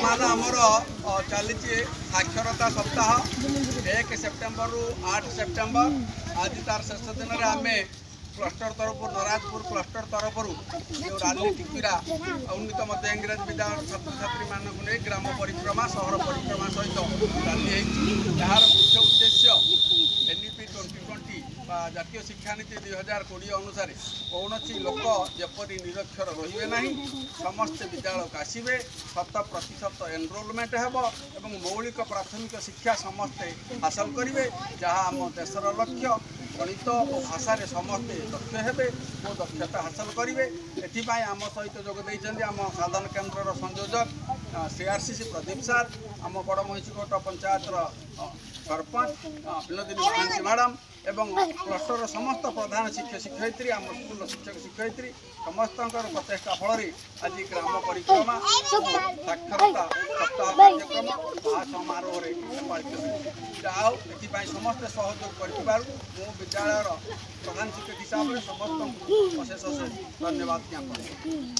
बर्तमान आमर चली साक्षरता सप्ताह 1 सेप्टेम्बर रु 8 सेप्टेम्बर आज तार शेष दिन में आम क्लस्टर तरफ नराजपुर क्लस्टर तरफ जो राली टिकिरा उन्नीत मध्य इंग्रेज विद्यालय छात्र छात्री मानक नहीं ग्राम परिक्रमा सहर परिक्रमा सहित राली यार मुख्य उद्देश्य एनईपी 2020 जातीय शिक्षानीति 2020 अनुसार कौन लोक जपरी निरक्षर रे ना समस्त विद्यालय को आसवे 100% एनरोलमेंट एवं मौलिक प्राथमिक शिक्षा समस्ते हासिल करेंगे जहाँ आम देशर लक्ष्य गणित और भाषा समस्ते दक्ष हेबे और दक्षता हासिल करेंगे एपाई आम सहित जोगद आम साधन केन्द्र संयोजक सीआरसीसी प्रदीप सार आम बड़ महिषीकोट पंचायत सरपंच विनोदिनी महांती मैडम एवं क्लस्टर समस्त प्रधान शिक्षक शिक्षयित्री आम स्कूल शिक्षक शिक्षयित्री समस्त प्रचेषा फल आज ग्राम परिक्रमा साक्षरता सप्ताह कार्यक्रम समारोह पालित जाओ ये समस्त सहयोग कर विद्यालय प्रधान शिक्षक हिसाब से समस्त अशेष धन्यवाद ज्ञापन।